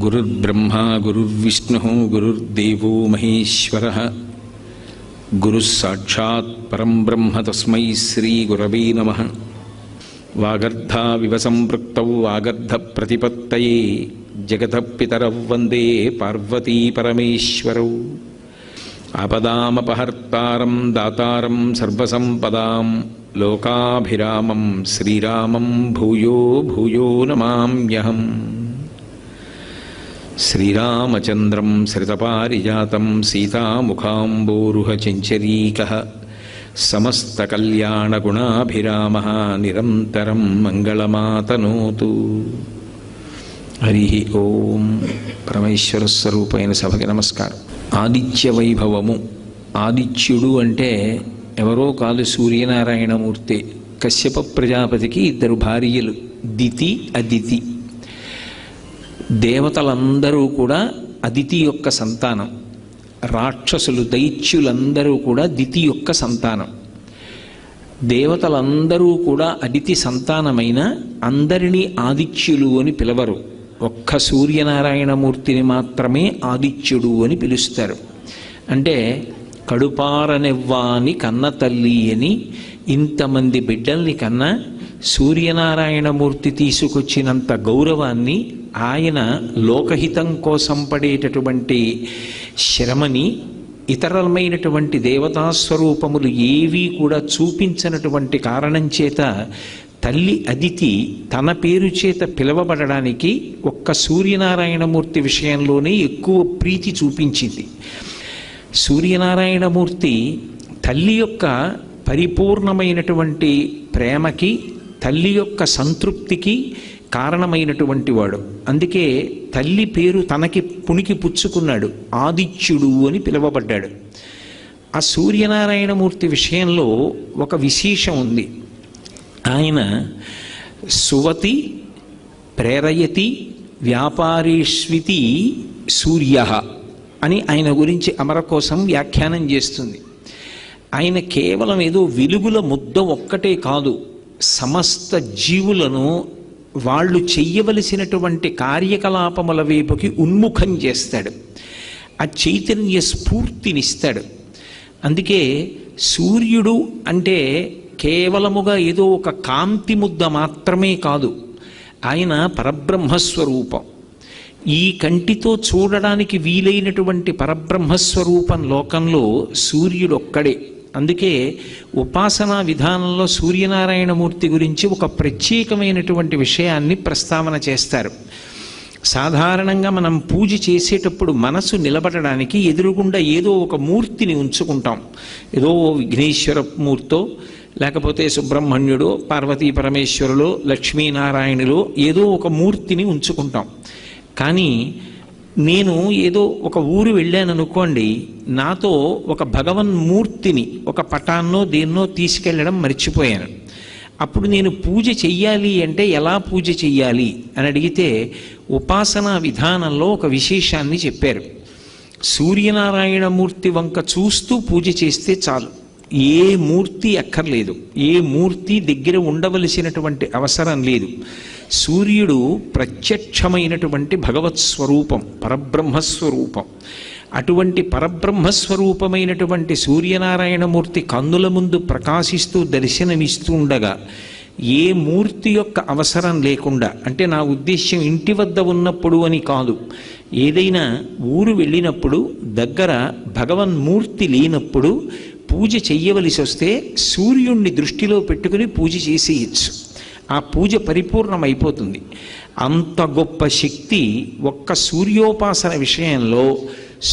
गुरुर्ब्रह्मा गुरुर्विष्णुः गुरुर्देवो महेश्वरः गुरुस्साक्षात् परं ब्रह्म तस्मै श्रीगुरवे नमः। वागर्धाविव सम्पृक्तौ वागर्धप्रतिपत्तये जगतः पितरौ वन्दे पार्वती परमेश्वरौ। आपदामपहर्तारं दातारं सर्वसम्पदां लोकाभिरामं श्रीरामं भूयो भूयो नमाम्यहम्। श्रीरामचन्द्रं श्रितपारिजातं सीतामुखाम्बोरुहचञ्चरीकः समस्तकल्याणगुणाभिरामः निरन्तरं मङ्गलमातनोतु। हरि ओं। परमेश्वरस्वरूपैన సభకి నమస్కారం। ఆదిత్య వైభవము. ఆదిత్యుడు అంటే ఎవరో కాదు, సూర్యనారాయణమూర్తి. కశ్యప ప్రజాపతికి ఇద్దరు భార్యలు, దితి అదితి. దేవతలందరూ కూడా అదితి యొక్క సంతానం. రాక్షసులు దైత్యులందరూ కూడా దితి యొక్క సంతానం. దేవతలందరూ కూడా అదితి సంతానమైన అందరినీ ఆదిత్యులు అని పిలవరు. ఒక్క సూర్యనారాయణమూర్తిని మాత్రమే ఆదిత్యుడు అని పిలుస్తారు. అంటే కడుపారనెవ్వాని కన్న తల్లి అని ఇంతమంది బిడ్డల్ని కన్నా సూర్యనారాయణమూర్తి తీసుకొచ్చినంత గౌరవాన్ని, ఆయన లోకహితం కోసం పడేటటువంటి శ్రమని ఇతరమైనటువంటి దేవతాస్వరూపములు ఏవీ కూడా చూపించినటువంటి కారణం చేత తల్లి అదితి తన పేరు చేత పిలవబడడానికి ఒక్క సూర్యనారాయణమూర్తి విషయంలోనే ఎక్కువ ప్రీతి చూపించింది. సూర్యనారాయణమూర్తి తల్లి యొక్క పరిపూర్ణమైనటువంటి ప్రేమకి, తల్లి యొక్క సంతృప్తికి కారణమైనటువంటి వాడు. అందుకే తల్లి పేరు తనకి పుణికి పుచ్చుకున్నాడు, ఆదిత్యుడు అని పిలువబడ్డాడు. ఆ సూర్యనారాయణమూర్తి విషయంలో ఒక విశేషం ఉంది. ఆయన సువతి ప్రేరయతి వ్యాపారేష్వితి సూర్య అని ఆయన గురించి అమరకోశం వ్యాఖ్యానం చేస్తుంది. ఆయన కేవలం ఏదో వెలుగుల ముద్ద ఒక్కటే కాదు, సమస్త జీవులను వాళ్ళు చెయ్యవలసినటువంటి కార్యకలాపముల వైపుకి ఉన్ముఖం చేస్తాడు. ఆ చైతన్య స్ఫూర్తినిస్తాడు. అందుకే సూర్యుడు అంటే కేవలముగా ఏదో ఒక కాంతి ముద్ద మాత్రమే కాదు, ఆయన పరబ్రహ్మస్వరూపం. ఈ కంటితో చూడడానికి వీలైనటువంటి పరబ్రహ్మస్వరూపం లోకంలో సూర్యుడు ఒక్కడే. అందుకే ఉపాసనా విధానంలో సూర్యనారాయణమూర్తి గురించి ఒక ప్రత్యేకమైనటువంటి విషయాన్ని ప్రస్తావన చేస్తారు. సాధారణంగా మనం పూజ చేసేటప్పుడు మనసు నిలబడడానికి ఎదురుగుండా ఏదో ఒక మూర్తిని ఉంచుకుంటాం. ఏదో విఘ్నేశ్వర మూర్తో, లేకపోతే సుబ్రహ్మణ్యుడో, పార్వతీ పరమేశ్వరులో, లక్ష్మీనారాయణులో ఏదో ఒక మూర్తిని ఉంచుకుంటాం. కానీ నేను ఏదో ఒక ఊరు వెళ్ళాను అనుకోండి, నాతో ఒక భగవన్మూర్తిని, ఒక పటాన్నో దేన్నో తీసుకెళ్ళడం మర్చిపోయాను. అప్పుడు నేను పూజ చెయ్యాలి అంటే ఎలా పూజ చెయ్యాలి అని అడిగితే ఉపాసనా విధానంలో ఒక విశేషాన్ని చెప్పారు. సూర్యనారాయణమూర్తి వంక చూస్తూ పూజ చేస్తే చాలు, ఏ మూర్తి అక్కర్లేదు, ఏ మూర్తి దగ్గర ఉండవలసినటువంటి అవసరం లేదు. సూర్యుడు ప్రత్యక్షమైనటువంటి భగవత్ స్వరూపం, పరబ్రహ్మస్వరూపం. అటువంటి పరబ్రహ్మస్వరూపమైనటువంటి సూర్యనారాయణమూర్తి కన్నుల ముందు ప్రకాశిస్తూ దర్శనమిస్తూ ఉండగా ఏ మూర్తి యొక్క అవసరం లేకుండా, అంటే నా ఉద్దేశ్యం ఇంటి వద్ద ఉన్నప్పుడు అని కాదు, ఏదైనా ఊరు వెళ్ళినప్పుడు దగ్గర భగవన్మూర్తి లేనప్పుడు పూజ చెయ్యవలసి వస్తే సూర్యుణ్ణి దృష్టిలో పెట్టుకుని పూజ చేసేయచ్చు. ఆ పూజ పరిపూర్ణమైపోతుంది. అంత గొప్ప శక్తి ఒక్క సూర్యోపాసన విషయంలో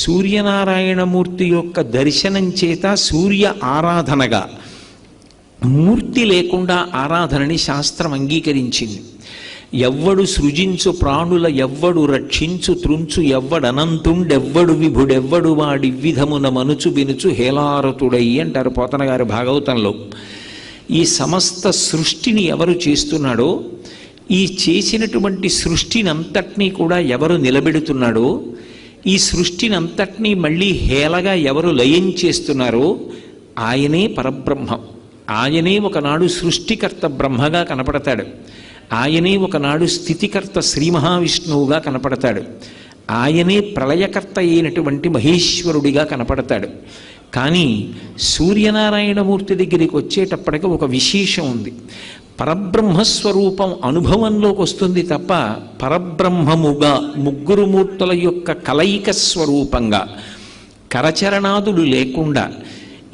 సూర్యనారాయణమూర్తి యొక్క దర్శనం చేత సూర్య ఆరాధనగా, మూర్తి లేకుండా ఆరాధనని శాస్త్రం అంగీకరించింది. ఎవ్వడు సృజించు ప్రాణుల ఎవ్వడు రక్షించు త్రుంచు ఎవ్వడనంతుండెవ్వడు విభుడెవ్వడు వాడి విధమున మనుచు బినుచు హేలారతుడై అంటారు పోతన గారి భాగవతంలో. ఈ సమస్త సృష్టిని ఎవరు చేస్తున్నాడో, ఈ చేసినటువంటి సృష్టినంతటినీ కూడా ఎవరు నిలబెడుతున్నాడో, ఈ సృష్టినంతటినీ మళ్ళీ హేళగా ఎవరు లయం చేస్తున్నారో ఆయనే పరబ్రహ్మం. ఆయనే ఒకనాడు సృష్టికర్త బ్రహ్మగా కనపడతాడు. ఆయనే ఒకనాడు స్థితికర్త శ్రీ మహావిష్ణువుగా కనపడతాడు. ఆయనే ప్రళయకర్త అయినటువంటి మహేశ్వరుడిగా కనపడతాడు. కానీ సూర్యనారాయణమూర్తి దగ్గరికి వచ్చేటప్పటికి ఒక విశేషం ఉంది. పరబ్రహ్మస్వరూపం అనుభవంలోకి వస్తుంది తప్ప పరబ్రహ్మముగా ముగ్గురు మూర్తుల యొక్క కలయిక స్వరూపంగా కరచరణాదులు లేకుండా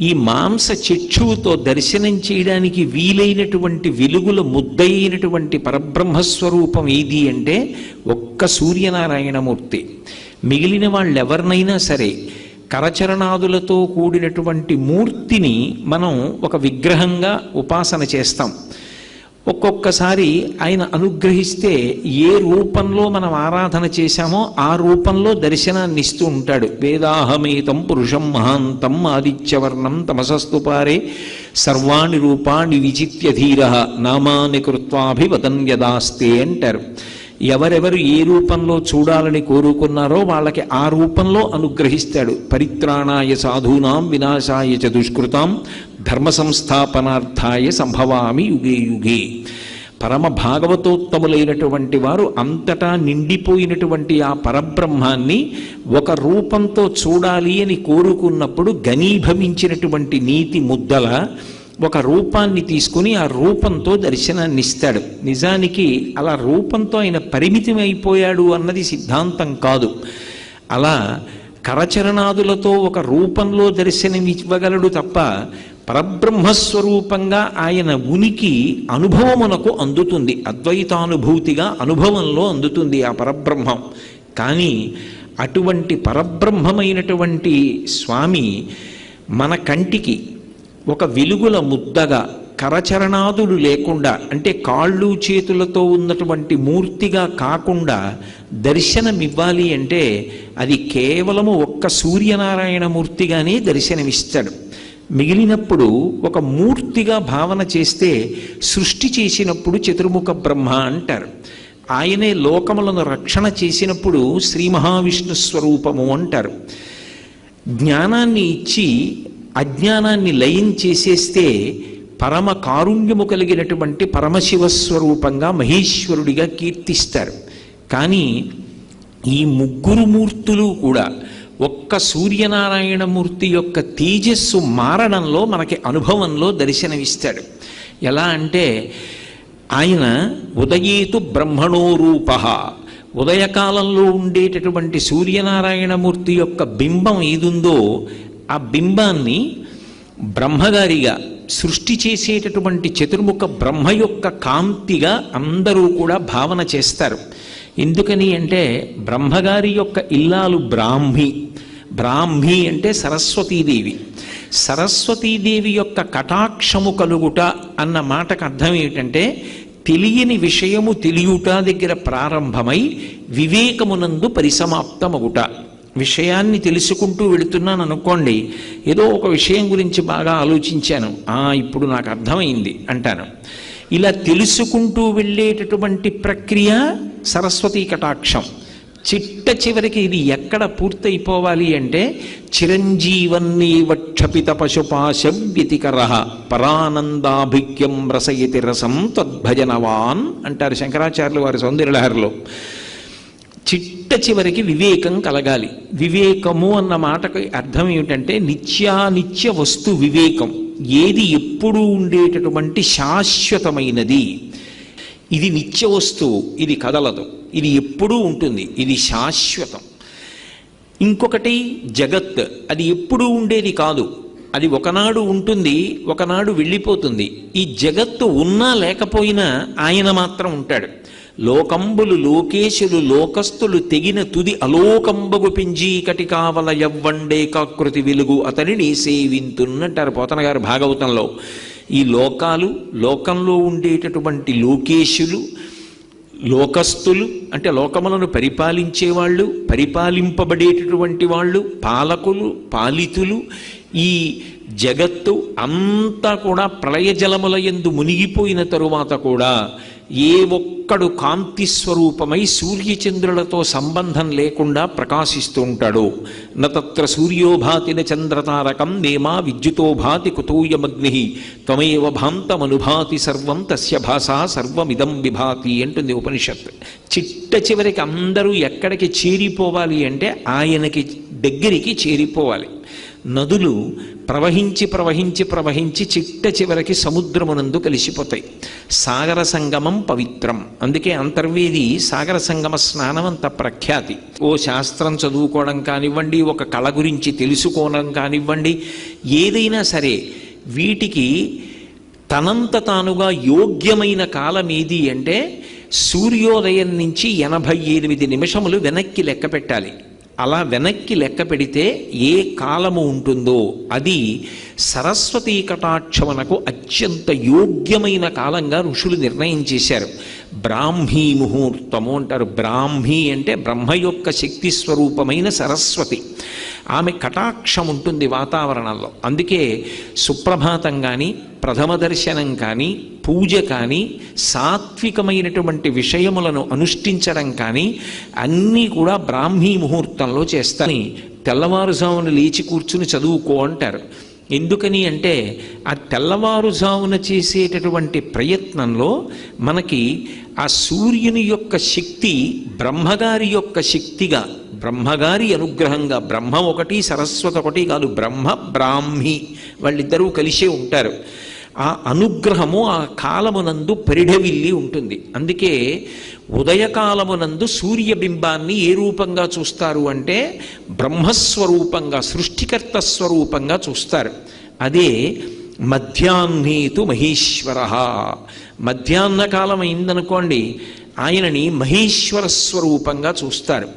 ఈ మాంస చక్షువుతో దర్శనం చేయడానికి వీలైనటువంటి వెలుగుల ముద్దయినటువంటి పరబ్రహ్మస్వరూపం ఏది అంటే ఒక్క సూర్యనారాయణమూర్తి. మిగిలిన వాళ్ళెవరినైనా సరే కరచరణాదులతో కూడినటువంటి మూర్తిని మనం ఒక విగ్రహంగా ఉపాసన చేస్తాం. ఒక్కొక్కసారి ఆయన అనుగ్రహిస్తే ఏ రూపంలో మనం ఆరాధన చేశామో ఆ రూపంలో దర్శనాన్ని ఇస్తూ ఉంటాడు. వేదాహమేతం పురుషం మహాంతం ఆదిత్యవర్ణం తమసస్తు పారే సర్వాణి రూపాణి విచిత్య ధీర నామాని కృత్వాభివదన్ యదాస్తే అంటారు. ఎవరెవరు ఏ రూపంలో చూడాలని కోరుకున్నారో వాళ్ళకి ఆ రూపంలో అనుగ్రహిస్తాడు. పరిత్రాణాయ సాధూనాం వినాశాయ చ దుష్కృతాం ధర్మ సంస్థాపనార్థాయ సంభవామి యుగే యుగే. పరమ భాగవతోత్తములైనటువంటి వారు అంతటా నిండిపోయినటువంటి ఆ పరబ్రహ్మాన్ని ఒక రూపంతో చూడాలి అని కోరుకున్నప్పుడు ఘనీభవించినటువంటి నీతి ముద్దల ఒక రూపాన్ని తీసుకుని ఆ రూపంతో దర్శనాన్ని ఇస్తాడు. నిజానికి అలా రూపంతో ఆయన పరిమితం అయిపోయాడు అన్నది సిద్ధాంతం కాదు. అలా కరచరణాదులతో ఒక రూపంలో దర్శనమివ్వగలడు తప్ప పరబ్రహ్మస్వరూపంగా ఆయన ఉనికి అనుభవమునకు అందుతుంది. అద్వైతానుభూతిగా అనుభవంలో అందుతుంది ఆ పరబ్రహ్మం. కానీ అటువంటి పరబ్రహ్మమైనటువంటి స్వామి మన కంటికి ఒక వెలుగుల ముద్దగా కరచరణాదులు లేకుండా, అంటే కాళ్ళు చేతులతో ఉన్నటువంటి మూర్తిగా కాకుండా దర్శనమివ్వాలి అంటే అది కేవలము ఒక్క సూర్యనారాయణ మూర్తిగానే దర్శనమిస్తాడు. మిగిలినప్పుడు ఒక మూర్తిగా భావన చేస్తే సృష్టి చేసినప్పుడు చతుర్ముఖ బ్రహ్మ అంటారు. ఆయనే లోకములను రక్షణ చేసినప్పుడు శ్రీ మహావిష్ణు స్వరూపము అంటారు. జ్ఞానాన్ని ఇచ్చి అజ్ఞానాన్ని లయం చేసేస్తే పరమ కారుణ్యము కలిగినటువంటి పరమశివస్వరూపంగా మహేశ్వరుడిగా కీర్తిస్తారు. కానీ ఈ ముగ్గురు మూర్తులు కూడా ఒక్క సూర్యనారాయణమూర్తి యొక్క తేజస్సు మారడంలో మనకి అనుభవంలో దర్శనమిస్తాడు. ఎలా అంటే ఆయన ఉదయేతు బ్రహ్మణో రూప, ఉదయకాలంలో ఉండేటటువంటి సూర్యనారాయణమూర్తి యొక్క బింబం ఏదుందో ఆ బింబాన్ని బ్రహ్మగారిగా సృష్టి చేసేటటువంటి చతుర్ముఖ బ్రహ్మ యొక్క కాంతిగా అందరూ కూడా భావన చేస్తారు. ఎందుకని అంటే బ్రహ్మగారి యొక్క ఇల్లాలు బ్రాహ్మి. బ్రాహ్మి అంటే సరస్వతీదేవి. సరస్వతీదేవి యొక్క కటాక్షము కలుగుట అన్న మాటకు అర్థం ఏమిటంటే తెలియని విషయము తెలియుట దగ్గర ప్రారంభమై వివేకమునందు పరిసమాప్తమగుట. విషయాన్ని తెలుసుకుంటూ వెళుతున్నాను అనుకోండి, ఏదో ఒక విషయం గురించి బాగా ఆలోచించాను, ఇప్పుడు నాకు అర్థమైంది అంటాను. ఇలా తెలుసుకుంటూ వెళ్ళేటటువంటి ప్రక్రియ సరస్వతీ కటాక్షం. చిట్ట చివరికి ఇది ఎక్కడ పూర్తయిపోవాలి అంటే చిరంజీవన్నీవ క్షపిత పశుపాశం వ్యతికర పరానందాభిజ్ఞం రసయతి రసం తద్భజనవాన్ అంటారు శంకరాచార్యులు వారి సౌందర్యలహరిలో. చిట్ట చివరికి వివేకం కలగాలి. వివేకము అన్న మాటకు అర్థం ఏమిటంటే నిత్యానిత్య వస్తు వివేకం. ఏది ఎప్పుడూ ఉండేటటువంటి శాశ్వతమైనది, ఇది నిత్య వస్తువు, ఇది కదలదు, ఇది ఎప్పుడూ ఉంటుంది, ఇది శాశ్వతం. ఇంకొకటి జగత్, అది ఎప్పుడూ ఉండేది కాదు, అది ఒకనాడు ఉంటుంది, ఒకనాడు వెళ్ళిపోతుంది. ఈ జగత్తు ఉన్నా లేకపోయినా ఆయన మాత్రం ఉంటాడు. లోకంబులు లోకేశులు లోకస్తులు తెగిన తుది అలోకంబగు పింజీకటి కావల యవ్వండే కాకృతి వెలుగు అతనిని సేవింతున్నట్టారు పోతన గారు భాగవతంలో. ఈ లోకాలు, లోకంలో ఉండేటటువంటి లోకేశులు, లోకస్తులు అంటే లోకములను పరిపాలించేవాళ్ళు, పరిపాలింపబడేటటువంటి వాళ్ళు, పాలకులు, పాలితులు, ఈ జగత్తు అంతా కూడా ప్రళయజలముల యందు మునిగిపోయిన తరువాత కూడా ఏ ఒక్కడు కాంతి స్వరూపమై సూర్యచంద్రులతో సంబంధం లేకుండా ప్రకాశిస్తూ ఉంటాడో నత్ర సూర్యోభాతిన చంద్రతారకం నేమా విద్యుతో భాతి కుతూయమగ్ని త్వమేవ భాంతమనుభాతి సర్వం తస్య భాషా సర్వమిదం విభాతి అంటుంది ఉపనిషత్. చిట్ట చివరికి అందరూ ఎక్కడికి చేరిపోవాలి అంటే ఆయనకి దగ్గరికి చేరిపోవాలి. నదులు ప్రవహించి ప్రవహించి ప్రవహించి చిట్ట చివరికి సముద్రమునందు కలిసిపోతాయి. సాగర సంగమం పవిత్రం. అందుకే అంతర్వేది సాగర సంగమ స్నానం అంత ప్రఖ్యాతి. ఓ శాస్త్రం చదువుకోవడం కానివ్వండి, ఒక కళ గురించి తెలుసుకోవడం కానివ్వండి, ఏదైనా సరే వీటికి తనంత తానుగా యోగ్యమైన కాలం ఏది అంటే సూర్యోదయం నుంచి 88 నిమిషములు వెనక్కి లెక్క పెట్టాలి. అలా వెనక్కి లెక్క పెడితే ఏ కాలము ఉంటుందో అది సరస్వతీ కటాక్షమునకు అత్యంత యోగ్యమైన కాలంగా ఋషులు నిర్ణయం చేశారు. బ్రాహ్మీ ముహూర్తము అంటారు. బ్రాహ్మీ అంటే బ్రహ్మ యొక్క శక్తి స్వరూపమైన సరస్వతి. ఆమె కటాక్షం ఉంటుంది వాతావరణంలో. అందుకే సుప్రభాతం కానీ, ప్రథమ దర్శనం కానీ, పూజ కానీ, సాత్వికమైనటువంటి విషయములను అనుష్ఠించడం కానీ అన్నీ కూడా బ్రాహ్మీ ముహూర్తంలో చేస్తాని. తెల్లవారుజామున లేచి కూర్చుని చదువుకో అంటారు. ఎందుకని అంటే ఆ తెల్లవారుజామున చేసేటటువంటి ప్రయత్నంలో మనకి ఆ సూర్యుని యొక్క శక్తి బ్రహ్మగారి యొక్క శక్తిగా, బ్రహ్మగారి అనుగ్రహంగా, బ్రహ్మ ఒకటి సరస్వతి ఒకటి కాదు, బ్రహ్మ బ్రాహ్మి వాళ్ళిద్దరూ కలిసే ఉంటారు. ఆ అనుగ్రహము ఆ కాలమునందు పరిఢవిల్లి ఉంటుంది. అందుకే ఉదయకాలమునందు సూర్యబింబాన్ని ఏ రూపంగా చూస్తారు అంటే బ్రహ్మస్వరూపంగా, సృష్టికర్త స్వరూపంగా చూస్తారు. అదే మధ్యాహ్నేతు మహేశ్వర. మధ్యాహ్న కాలం అయిందనుకోండి, ఆయనని మహేశ్వర స్వరూపంగా చూస్తారు.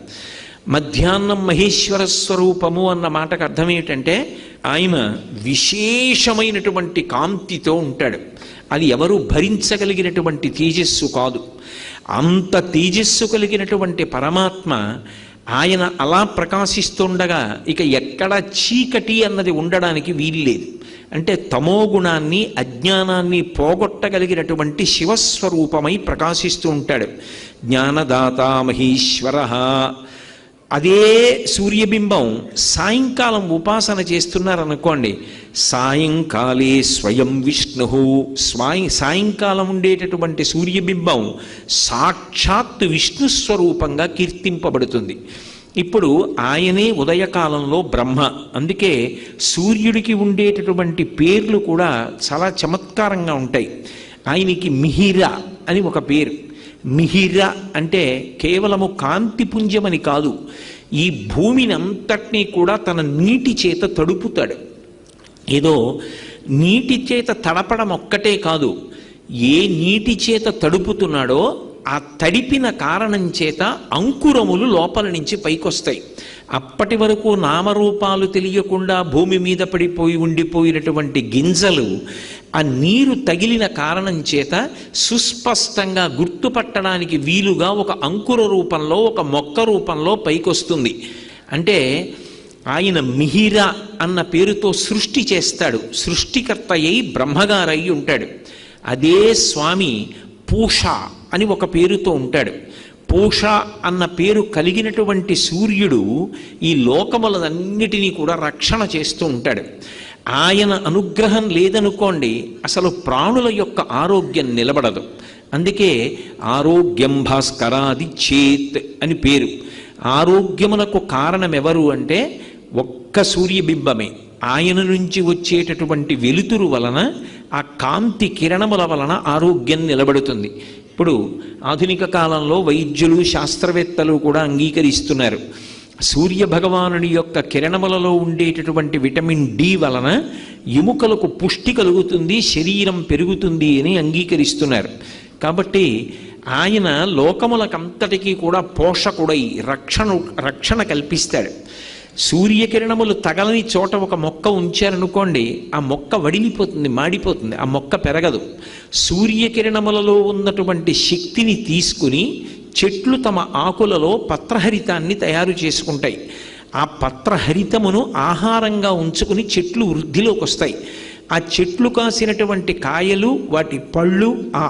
మధ్యాహ్నం మహేశ్వర స్వరూపము అన్న మాటకు అర్థం ఏమిటంటే ఆయన విశేషమైనటువంటి కాంతితో ఉంటాడు. అది ఎవరు భరించగలిగినటువంటి తేజస్సు కాదు. అంత తేజస్సు కలిగినటువంటి పరమాత్మ ఆయన అలా ప్రకాశిస్తుండగా ఇక ఎక్కడ చీకటి అన్నది ఉండడానికి వీల్లేదు. అంటే తమోగుణాన్ని, అజ్ఞానాన్ని పోగొట్టగలిగినటువంటి శివస్వరూపమై ప్రకాశిస్తూ ఉంటాడు. జ్ఞానదాత మహేశ్వర. అదే సూర్యబింబం సాయంకాలం ఉపాసన చేస్తున్నారనుకోండి, సాయంకాలే స్వయం విష్ణు. సాయంకాలం ఉండేటటువంటి సూర్యబింబం సాక్షాత్ విష్ణు స్వరూపంగా కీర్తింపబడుతుంది. ఇప్పుడు ఆయనే ఉదయకాలంలో బ్రహ్మ. అందుకే సూర్యుడికి ఉండేటటువంటి పేర్లు కూడా చాలా చమత్కారంగా ఉంటాయి. ఆయనకి మిహిర అని ఒక పేరు. మిహిర అంటే కేవలము కాంతిపుంజమని కాదు, ఈ భూమిని అంతటినీ కూడా తన నీటి చేత తడుపుతాడు. ఏదో నీటి చేత తడపడం ఒక్కటే కాదు, ఏ నీటి చేత తడుపుతున్నాడో ఆ తడిపిన కారణం చేత అంకురములు లోపల నుంచి పైకొస్తాయి. అప్పటి వరకు నామరూపాలు తెలియకుండా భూమి మీద పడిపోయి ఉండిపోయినటువంటి గింజలు ఆ నీరు తగిలిన కారణం చేత సుస్పష్టంగా గుర్తుపట్టడానికి వీలుగా ఒక అంకుర రూపంలో, ఒక మొక్క రూపంలో పైకొస్తుంది. అంటే ఆయన మిహిర అన్న పేరుతో సృష్టి చేస్తాడు. సృష్టికర్త అయి బ్రహ్మగారై ఉంటాడు. అదే స్వామి పూష అని ఒక పేరుతో ఉంటాడు. పూష అన్న పేరు కలిగినటువంటి సూర్యుడు ఈ లోకములన్నిటినీ కూడా రక్షణ చేస్తూ ఉంటాడు. ఆయన అనుగ్రహం లేదనుకోండి అసలు ప్రాణుల యొక్క ఆరోగ్యం నిలబడదు. అందుకే ఆరోగ్యం భాస్కరాది చేత్ అని పేరు. ఆరోగ్యమునకు కారణం ఎవరు అంటే ఒక్క సూర్యబింబమే. ఆయన నుంచి వచ్చేటటువంటి వెలుతురు వలన, ఆ కాంతి కిరణముల వలన ఆరోగ్యం నిలబడుతుంది. ఇప్పుడు ఆధునిక కాలంలో వైద్యులు, శాస్త్రవేత్తలు కూడా అంగీకరిస్తున్నారు. సూర్య భగవానుడి యొక్క కిరణములలో ఉండేటటువంటి విటమిన్ డి వలన ఎముకలకు పుష్టి కలుగుతుంది, శరీరం పెరుగుతుంది అని అంగీకరిస్తున్నారు. కాబట్టి ఆయన లోకములకంతటికీ కూడా పోషకుడై రక్షణ కల్పిస్తాడు. సూర్యకిరణములు తగలని చోట ఒక మొక్క ఉంచారనుకోండి, ఆ మొక్క వడిలిపోతుంది, మాడిపోతుంది, ఆ మొక్క పెరగదు. సూర్యకిరణములలో ఉన్నటువంటి శక్తిని తీసుకుని చెట్లు తమ ఆకులలో పత్రహరితాన్ని తయారు చేసుకుంటాయి. ఆ పత్రహరితమును ఆహారంగా ఉంచుకుని చెట్లు వృద్ధిలోకి వస్తాయి. ఆ చెట్లు కాసినటువంటి కాయలు, వాటి పళ్ళు, ఆ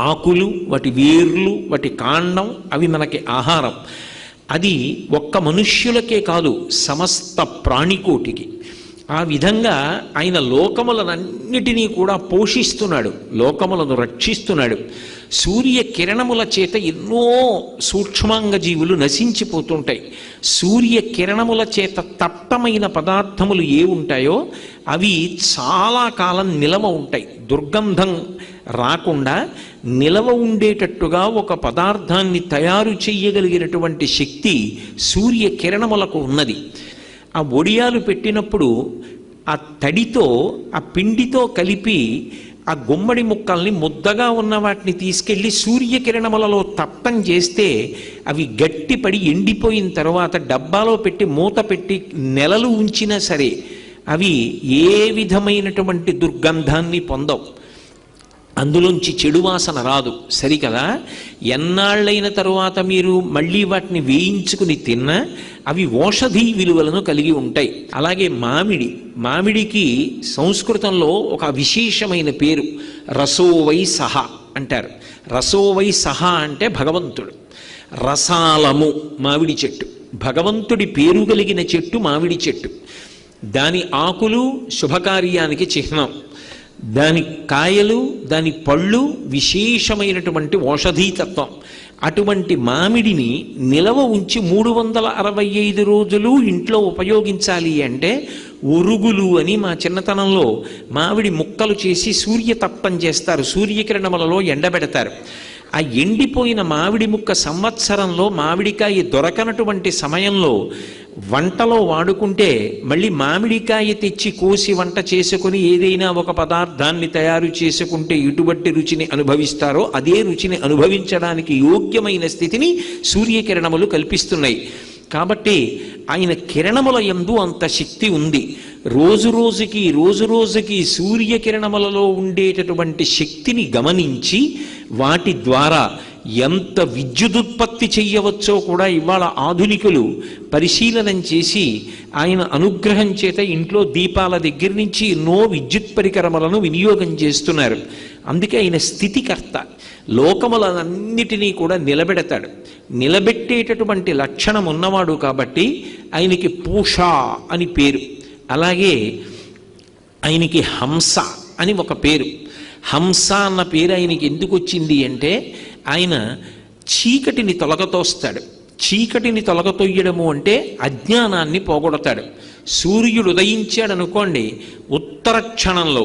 ఆకులు, వాటి వేర్లు, వాటి కాండం, అవి మనకి ఆహారం. అది ఒక్క మనుష్యులకే కాదు, సమస్త ప్రాణికోటికి. ఆ విధంగా ఆయన లోకములనన్నిటినీ కూడా పోషిస్తున్నాడు, లోకములను రక్షిస్తున్నాడు. సూర్యకిరణముల చేత ఎన్నో సూక్ష్మాంగ జీవులు నశించిపోతుంటాయి. సూర్యకిరణముల చేత తప్తమైన పదార్థములు ఏ ఉంటాయో అవి చాలా కాలం నిలవ ఉంటాయి. దుర్గంధం రాకుండా నిలవ ఉండేటట్టుగా ఒక పదార్థాన్ని తయారు చెయ్యగలిగినటువంటి శక్తి సూర్యకిరణములకు ఉన్నది. ఆ ఒడియాలు పెట్టినప్పుడు ఆ తడితో, ఆ పిండితో కలిపి ఆ గుమ్మడి ముక్కల్ని, ముద్దగా ఉన్న వాటిని తీసుకెళ్ళి సూర్యకిరణములలో తప్తం చేస్తే అవి గట్టిపడి ఎండిపోయిన తర్వాత డబ్బాలో పెట్టి మూత పెట్టి నెలలు ఉంచినా సరే అవి ఏ విధమైనటువంటి దుర్గంధాన్ని పొందవు, అందులోంచి చెడు వాసన రాదు. సరికదా? ఎన్నాళ్ళైన తరువాత మీరు మళ్ళీ వాటిని వేయించుకుని తిన్నా అవి ఔషధీ విలువలను కలిగి ఉంటాయి. అలాగే మామిడికి సంస్కృతంలో ఒక విశేషమైన పేరు రసోవై సహ అంటారు. రసోవై సహ అంటే భగవంతుడు. రసాలము మామిడి చెట్టు, భగవంతుడి పేరు కలిగిన చెట్టు మామిడి చెట్టు. దాని ఆకులు శుభకార్యానికి చిహ్నం, దాని కాయలు, దాని పళ్ళు విశేషమైనటువంటి ఔషధీతత్వం. అటువంటి మామిడిని నిలవ ఉంచి 365 రోజులు ఇంట్లో ఉపయోగించాలి అంటే ఉరుగులు అని మా చిన్నతనంలో మామిడి ముక్కలు చేసి సూర్యతప్తం చేస్తారు, సూర్యకిరణములలో ఎండబెడతారు. ఆ ఎండిపోయిన మామిడి ముక్క సంవత్సరంలో మామిడికాయ దొరకనటువంటి సమయంలో వంటలో వాడుకుంటే మళ్ళీ మామిడికాయ తెచ్చి కోసి వంట చేసుకుని ఏదైనా ఒక పదార్థాన్ని తయారు చేసుకుంటే ఎటువంటి రుచిని అనుభవిస్తారో అదే రుచిని అనుభవించడానికి యోగ్యమైన స్థితిని సూర్యకిరణములు కల్పిస్తున్నాయి. కాబట్టి ఆయన కిరణముల యందు అంత శక్తి ఉంది. రోజు రోజుకి సూర్యకిరణములలో ఉండేటటువంటి శక్తిని గమనించి వాటి ద్వారా ఎంత విద్యుదుత్పత్తి చెయ్యవచ్చో కూడా ఇవాళ ఆధునికులు పరిశీలనం చేసి ఆయన అనుగ్రహం చేత ఇంట్లో దీపాల దగ్గర నుంచి ఎన్నో విద్యుత్ పరికరములను వినియోగం చేస్తున్నారు. అందుకే ఆయన స్థితికర్త, లోకములన్నిటినీ కూడా నిలబెడతాడు. నిలబెట్టేటటువంటి లక్షణం ఉన్నవాడు కాబట్టి ఆయనకి పూష అని పేరు. అలాగే ఆయనకి హంస అని ఒక పేరు. హంస అన్న పేరు ఆయనకి ఎందుకు వచ్చింది అంటే ఆయన చీకటిని తొలగతోస్తాడు. చీకటిని తొలగతొయ్యడము అంటే అజ్ఞానాన్ని పోగొడతాడు. సూర్యుడు ఉదయించాడనుకోండి, ఉత్తర క్షణంలో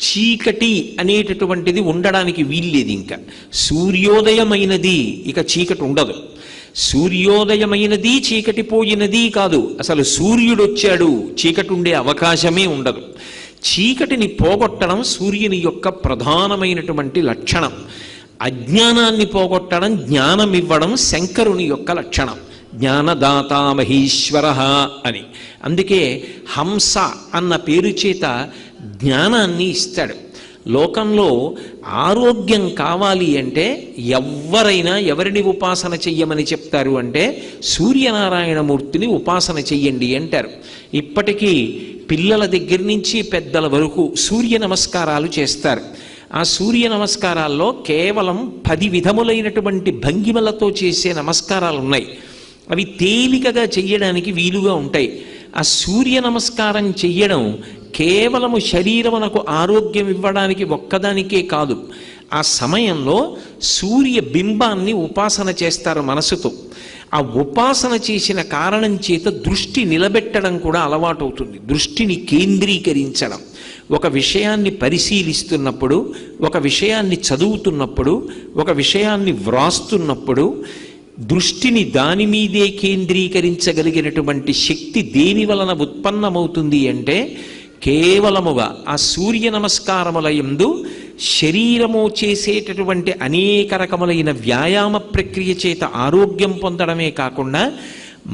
చీకటి అనేటటువంటిది ఉండడానికి వీల్లేదు. ఇంకా సూర్యోదయమైనది ఇక చీకటి ఉండదు. సూర్యోదయమైనది చీకటి పోయినది కాదు, అసలు సూర్యుడు వచ్చాడు చీకటి ఉండే అవకాశమే ఉండదు. చీకటిని పోగొట్టడం సూర్యుని యొక్క ప్రధానమైనటువంటి లక్షణం. అజ్ఞానాన్ని పోగొట్టడం, జ్ఞానం ఇవ్వడం శంకరుని యొక్క లక్షణం. జ్ఞానదాత మహేశ్వర అని. అందుకే హంస అన్న పేరు చేత జ్ఞానాన్ని ఇస్తాడు. లోకంలో ఆరోగ్యం కావాలి అంటే ఎవరైనా ఎవరిని ఉపాసన చెయ్యమని చెప్తారు అంటే సూర్యనారాయణమూర్తిని ఉపాసన చెయ్యండి అంటారు. ఇప్పటికీ పిల్లల దగ్గర నుంచి పెద్దల వరకు సూర్య నమస్కారాలు చేస్తారు. ఆ సూర్య నమస్కారాల్లో కేవలం 10 విధములైనటువంటి భంగిమలతో చేసే నమస్కారాలు ఉన్నాయి. అవి తేలికగా చెయ్యడానికి వీలుగా ఉంటాయి. ఆ సూర్య నమస్కారం చెయ్యడం కేవలము శరీరమునకు ఆరోగ్యం ఇవ్వడానికి ఒక్కదానికే కాదు, ఆ సమయంలో సూర్య బింబాన్ని ఉపాసన చేస్తారు మనసుతో. ఆ ఉపాసన చేసిన కారణం చేత దృష్టి నిలబెట్టడం కూడా అలవాటవుతుంది. దృష్టిని కేంద్రీకరించడం, ఒక విషయాన్ని పరిశీలిస్తున్నప్పుడు, ఒక విషయాన్ని చదువుతున్నప్పుడు, ఒక విషయాన్ని వ్రాస్తున్నప్పుడు దృష్టిని దాని మీదే కేంద్రీకరించగలిగినటువంటి శక్తి దేని వలన ఉత్పన్నమవుతుంది అంటే కేవలముగా ఆ సూర్య నమస్కారముల యందు శరీరము చేసేటటువంటి అనేక రకములైన వ్యాయామ ప్రక్రియ చేత ఆరోగ్యం పొందడమే కాకుండా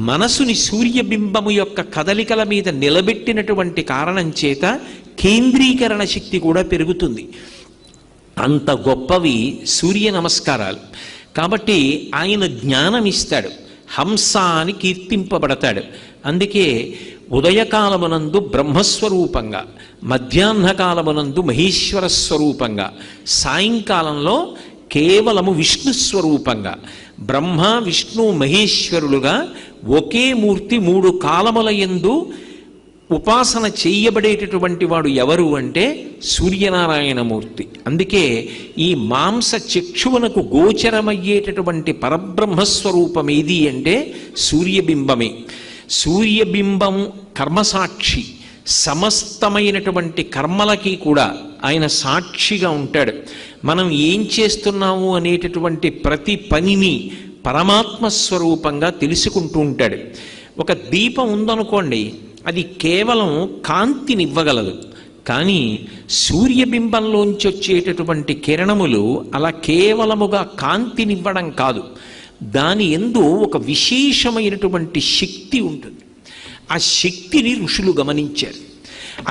మనసుని సూర్యబింబము యొక్క కదలికల మీద నిలబెట్టినటువంటి కారణం చేత కేంద్రీకరణ శక్తి కూడా పెరుగుతుంది. అంత గొప్పవి సూర్య నమస్కారాలు. కాబట్టి ఆయన జ్ఞానం ఇస్తాడు. హంస అని కీర్తింపబడతాడు. అందుకే ఉదయకాలమునందు బ్రహ్మస్వరూపంగా, మధ్యాహ్నకాలమునందు మహేశ్వర స్వరూపంగా, సాయంకాలంలో కేవలము విష్ణు స్వరూపంగా, బ్రహ్మ విష్ణు మహేశ్వరులుగా ఒకే మూర్తి 3 కాలముల యందు ఉపాసన చెయ్యబడేటటువంటి వాడు ఎవరు అంటే సూర్యనారాయణమూర్తి. అందుకే ఈ మాంస చక్షువునకు గోచరమయ్యేటటువంటి పరబ్రహ్మస్వరూపం ఏది అంటే సూర్యబింబమే. సూర్యబింబం కర్మసాక్షి, సమస్తమైనటువంటి కర్మలకి కూడా ఆయన సాక్షిగా ఉంటాడు. మనం ఏం చేస్తున్నాము అనేటటువంటి ప్రతి పనిని పరమాత్మ స్వరూపంగా తెలుసుకుంటూ ఉంటాడు. ఒక దీపం ఉందనుకోండి, అది కేవలం కాంతినివ్వగలదు, కానీ సూర్యబింబంలోంచి వచ్చేటటువంటి కిరణములు అలా కేవలముగా కాంతినివ్వడం కాదు, దాని యందు ఒక విశేషమైనటువంటి శక్తి ఉంటుంది. ఆ శక్తిని ఋషులు గమనించారు.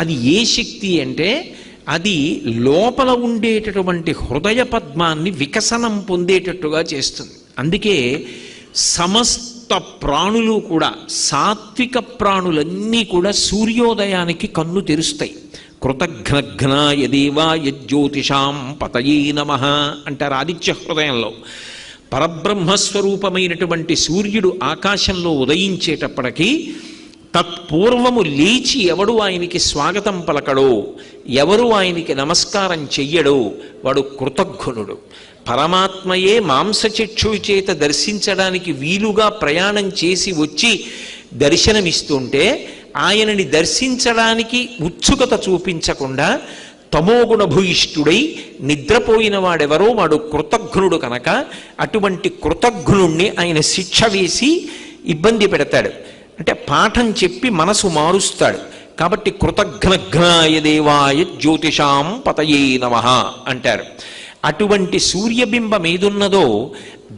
అది ఏ శక్తి అంటే అది లోపల ఉండేటటువంటి హృదయ పద్మాన్ని వికసనం పొందేటట్టుగా చేస్తుంది. అందుకే సమస్త ప్రాణులు కూడా, సాత్విక ప్రాణులన్నీ కూడా సూర్యోదయానికి కన్ను తెరుస్తాయి. కృతఘ్నఘ్నాయ దేవాయ జ్యోతిషాం పతయే నమః అంటారు ఆదిత్య హృదయంలో. పరబ్రహ్మస్వరూపమైనటువంటి సూర్యుడు ఆకాశంలో ఉదయించేటప్పటికీ తత్పూర్వము లేచి ఎవడు ఆయనకి స్వాగతం పలకడో, ఎవరు ఆయనకి నమస్కారం చెయ్యడో వాడు కృతజ్ఞుడు. పరమాత్మయే మాంసచక్షువు చేత దర్శించడానికి వీలుగా ప్రయాణం చేసి వచ్చి దర్శనమిస్తుంటే ఆయనని దర్శించడానికి ఉత్సుకత చూపించకుండా తమోగుణ భూయిష్ఠుడై నిద్రపోయిన వాడెవరో వాడు కృతజ్ఞుడు కనుక అటువంటి కృతజ్ఞుణ్ణి ఆయన శిక్ష వేసి ఇబ్బంది పెడతాడు. అంటే పాఠం చెప్పి మనసు మారుస్తాడు. కాబట్టి కృతఘ్నఘ్నాయ దేవాయ జ్యోతిషాం పతయే నమః అంటారు. అటువంటి సూర్యబింబం ఏదున్నదో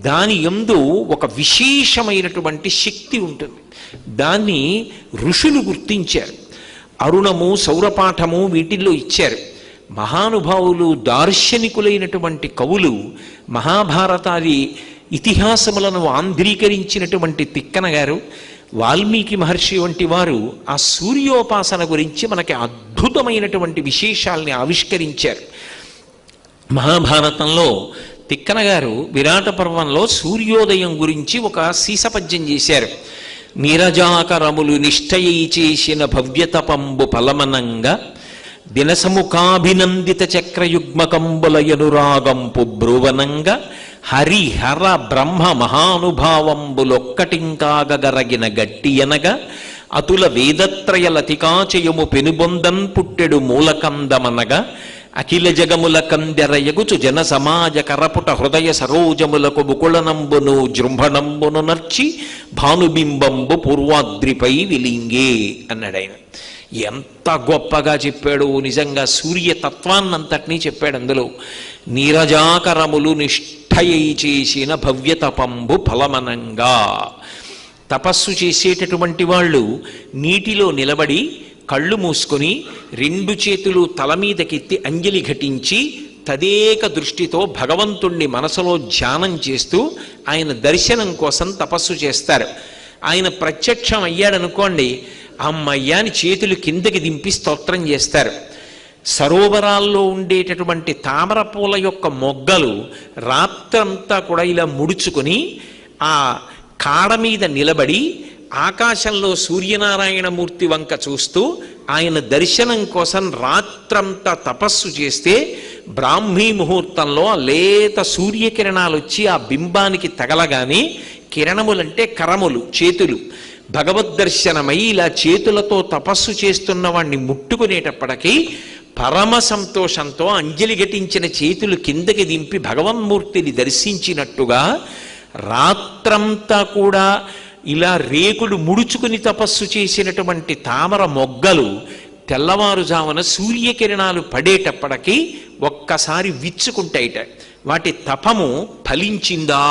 దాని యందు ఒక విశేషమైనటువంటి శక్తి ఉంటుంది. దాన్ని ఋషులు గుర్తించారు. అరుణము, సౌరపాఠము వీటిల్లో ఇచ్చారు. మహానుభావులు, దార్శనికులైనటువంటి కవులు మహాభారతాది ఇతిహాసములను ఆంధ్రీకరించినటువంటి తిక్కన గారు, వాల్మీకి మహర్షి వంటి వారు ఆ సూర్యోపాసన గురించి మనకి అద్భుతమైనటువంటి విశేషాల్ని ఆవిష్కరించారు. మహాభారతంలో తిక్కన గారు విరాట పర్వంలో సూర్యోదయం గురించి ఒక సీసపద్యం చేశారు. నీరజాకరములు నిష్ఠయై చేసిన భవ్యతపంబు ఫలమనంగా దినసముఖాభినందిత చక్రయుగ్మకంబులయనురాగంపు బ్రువనంగా హరిహర బ్రహ్మ మహానుభావంబులొక్కటింకాగరగిన గట్టియనగా అతుల వేదత్రయ లతికాచయము పెనుబొందన్ పుట్టెడు మూలకందమనగా అఖిల జగముల కందెరయగుచు జన సమాజ కరపుట హృదయ సరోజములకు ముకుళనంబును జృంభణంబును నర్చి భానుబింబంబు పూర్వాద్రిపై విలింగే అన్నాడు ఆయన. ఎంత గొప్పగా చెప్పాడు! నిజంగా సూర్యతత్వాన్నంతటినీ చెప్పాడు అందులో. నీరజాకరములు నిష్ఠయై చేసిన భవ్యతపంబు ఫలమనంగా. తపస్సు చేసేటటువంటి వాళ్ళు నీటిలో నిలబడి కళ్ళు మూసుకొని 2 చేతులు తల మీదకెత్తి అంజలి ఘటించి తదేక దృష్టితో భగవంతుణ్ణి మనసులో ధ్యానం చేస్తూ ఆయన దర్శనం కోసం తపస్సు చేస్తారు. ఆయన ప్రత్యక్షం అయ్యాడనుకోండి, అమ్మయ్యాని చేతులు కిందకి దింపి స్తోత్రం చేస్తారు. సరోవరాల్లో ఉండేటటువంటి తామర పూల యొక్క మొగ్గలు రాత్రంతా కూడా ఇలా ముడుచుకొని ఆ కాడ మీద నిలబడి ఆకాశంలో సూర్యనారాయణమూర్తి వంక చూస్తూ ఆయన దర్శనం కోసం రాత్రంతా తపస్సు చేస్తే బ్రాహ్మీ ముహూర్తంలో లేత సూర్యకిరణాలు వచ్చి ఆ బింబానికి తగలగానే, కిరణములంటే కరములు, చేతులు, భగవద్దర్శనమై ఇలా చేతులతో తపస్సు చేస్తున్న వాణ్ణి ముట్టుకునేటప్పటికీ పరమ సంతోషంతో అంజలి ఘటించిన చేతులు కిందకి దింపి భగవన్మూర్తిని దర్శించినట్టుగా రాత్రంతా కూడా ఇలా రేకులు ముడుచుకుని తపస్సు చేసినటువంటి తామర మొగ్గలు తెల్లవారుజామున సూర్యకిరణాలు పడేటప్పటికీ ఒక్కసారి విచ్చుకుంటాయిట. వాటి తపము ఫలించిందా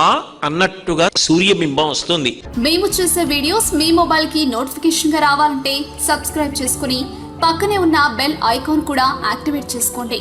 అన్నట్టుగా సూర్యబింబం వస్తుంది. మేము చేసే వీడియోస్ మీ మొబైల్ కి నోటిఫికేషన్ గా రావాలంటే సబ్స్క్రైబ్ చేసుకుని పక్కనే ఉన్న బెల్ ఐకాన్ కూడా యాక్టివేట్ చేసుకోండి.